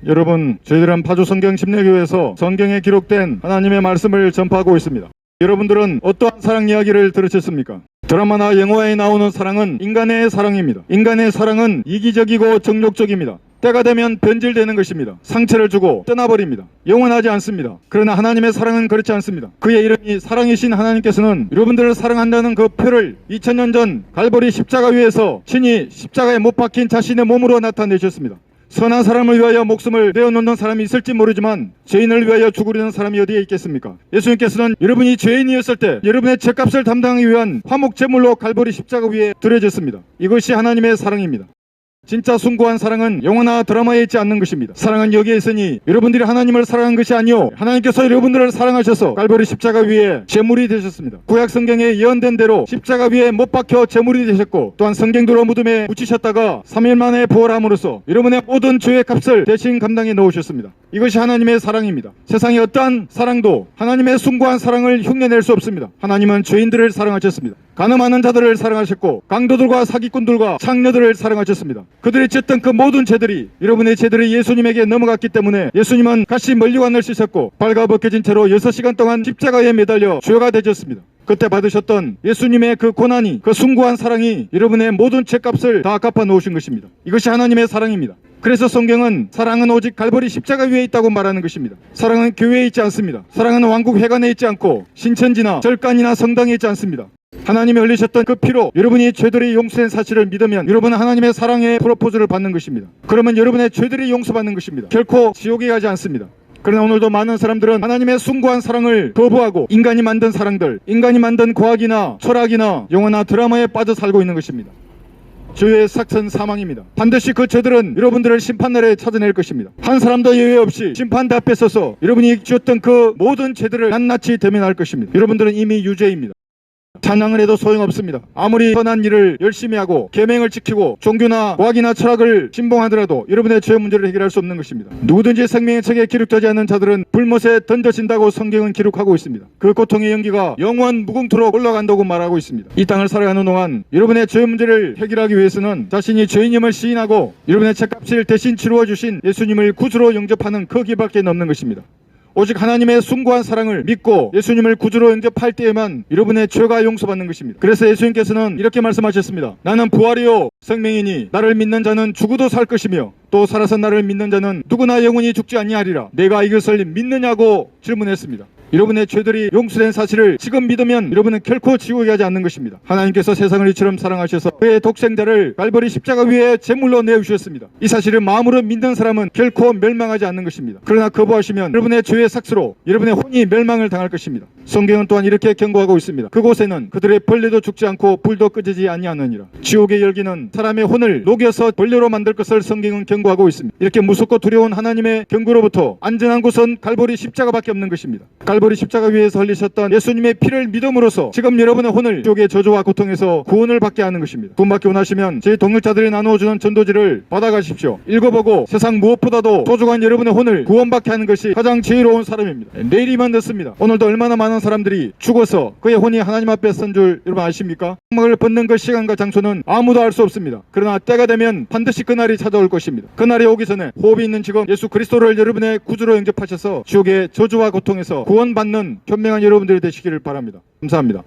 여러분, 저희들은 파주성경 침례교회에서 성경에 기록된 하나님의 말씀을 전파하고 있습니다. 여러분들은 어떠한 사랑 이야기를 들으셨습니까? 드라마나 영화에 나오는 사랑은 인간의 사랑입니다. 인간의 사랑은 이기적이고 정욕적입니다. 때가 되면 변질되는 것입니다. 상처를 주고 떠나버립니다. 영원하지 않습니다. 그러나 하나님의 사랑은 그렇지 않습니다. 그의 이름이 사랑이신 하나님께서는 여러분들을 사랑한다는 그 표를 2000년 전 갈보리 십자가 위에서 친히 십자가에 못 박힌 자신의 몸으로 나타내셨습니다. 선한 사람을 위하여 목숨을 내어놓는 사람이 있을지 모르지만 죄인을 위하여 죽으려는 사람이 어디에 있겠습니까? 예수님께서는 여러분이 죄인이었을 때 여러분의 죄값을 담당하기 위한 화목 제물로 갈보리 십자가 위에 드려졌습니다. 이것이 하나님의 사랑입니다. 진짜 숭고한 사랑은 영화나 드라마에 있지 않는 것입니다. 사랑은 여기에 있으니 여러분들이 하나님을 사랑한 것이 아니요 하나님께서 여러분들을 사랑하셔서 갈보리 십자가 위에 제물이 되셨습니다. 구약 성경에 예언된 대로 십자가 위에 못 박혀 제물이 되셨고 또한 성경도로 무덤에 묻히셨다가 3일 만에 부활함으로써 여러분의 모든 죄의 값을 대신 감당해 놓으셨습니다. 이것이 하나님의 사랑입니다. 세상의 어떠한 사랑도 하나님의 숭고한 사랑을 흉내낼 수 없습니다. 하나님은 죄인들을 사랑하셨습니다. 가늠하는 자들을 사랑하셨고 강도들과 사기꾼들과 창녀들을 사랑하셨습니다. 그들이 짓던 그 모든 죄들이 여러분의 죄들이 예수님에게 넘어갔기 때문에 예수님은 가시 멀리관을 씻었고 발가벗겨진 채로 6시간 동안 십자가에 매달려 죄가 되셨습니다. 그때 받으셨던 예수님의 그 고난이 그 숭고한 사랑이 여러분의 모든 죄값을 다 갚아 놓으신 것입니다. 이것이 하나님의 사랑입니다. 그래서 성경은 사랑은 오직 갈보리 십자가 위에 있다고 말하는 것입니다. 사랑은 교회에 있지 않습니다. 사랑은 왕국 회관에 있지 않고 신천지나 절간이나 성당에 있지 않습니다. 하나님이 흘리셨던 그 피로 여러분이 죄들이 용서된 사실을 믿으면 여러분은 하나님의 사랑의 프로포즈를 받는 것입니다. 그러면 여러분의 죄들이 용서받는 것입니다. 결코 지옥에 가지 않습니다. 그러나 오늘도 많은 사람들은 하나님의 숭고한 사랑을 거부하고 인간이 만든 사랑들, 인간이 만든 과학이나 철학이나 영화나 드라마에 빠져 살고 있는 것입니다. 죄의 삭은 사망입니다. 반드시 그 죄들은 여러분들을 심판날에 찾아낼 것입니다. 한 사람도 예외 없이 심판대 앞에 서서 여러분이 지었던 그 모든 죄들을 낱낱이 대면할 것입니다. 여러분들은 이미 유죄입니다. 찬양을 해도 소용없습니다. 아무리 선한 일을 열심히 하고 계명을 지키고 종교나 과학이나 철학을 신봉하더라도 여러분의 죄 문제를 해결할 수 없는 것입니다. 누구든지 생명의 책에 기록되지 않는 자들은 불못에 던져진다고 성경은 기록하고 있습니다. 그 고통의 연기가 영원 무궁토록 올라간다고 말하고 있습니다. 이 땅을 살아가는 동안 여러분의 죄 문제를 해결하기 위해서는 자신이 죄인임을 시인하고 여러분의 죄값을 대신 치루어 주신 예수님을 구주로 영접하는 그 길밖에 없는 것입니다. 오직 하나님의 숭고한 사랑을 믿고 예수님을 구주로 영접할 때에만 여러분의 죄가 용서받는 것입니다. 그래서 예수님께서는 이렇게 말씀하셨습니다. 나는 부활이요 생명이니 나를 믿는 자는 죽어도 살 것이며 또 살아서 나를 믿는 자는 누구나 영원히 죽지 아니하리라. 내가 이것을 믿느냐고 질문했습니다. 여러분의 죄들이 용서된 사실을 지금 믿으면 여러분은 결코 지옥에 가지 않는 것입니다. 하나님께서 세상을 이처럼 사랑하셔서 그의 독생자를 갈보리 십자가 위에 제물로 내어주셨습니다. 이 사실을 마음으로 믿는 사람은 결코 멸망하지 않는 것입니다. 그러나 거부하시면 여러분의 죄의 삭스로 여러분의 혼이 멸망을 당할 것입니다. 성경은 또한 이렇게 경고하고 있습니다. 그곳에는 그들의 벌레도 죽지 않고 불도 끄지지 아니하느니라. 지옥의 열기는 사람의 혼을 녹여서 벌레로 만들 것을 성경은 경고하고 있습니다. 이렇게 무섭고 두려운 하나님의 경고로부터 안전한 곳은 갈보리 십자가밖에 없는 것입니다. 갈보리 십자가 위에서 흘리셨던 예수님의 피를 믿음으로써 지금 여러분의 혼을 지옥의 저주와 고통에서 구원을 받게 하는 것입니다. 구원받기 원하시면 저희 동역자들이 나누어주는 전도지를 받아가십시오. 읽어보고 세상 무엇보다도 소중한 여러분의 혼을 구원받게 하는 것이 가장 지혜로운 사람입니다. 내일이면 늦습니다. 오늘도 얼마나 많은 사람들이 죽어서 그의 혼이 하나님 앞에 선 줄 여러분 아십니까? 막을 벗는 그 시간과 장소는 아무도 알 수 없습니다. 그러나 때가 되면 반드시 그날이 찾아올 것입니다. 그날이 오기 전에 호흡이 있는 지금 예수 그리스도를 여러분의 구주로 영접하셔서 지옥의 저주와 고통에서 구원받는 현명한 여러분들이 되시기를 바랍니다. 감사합니다.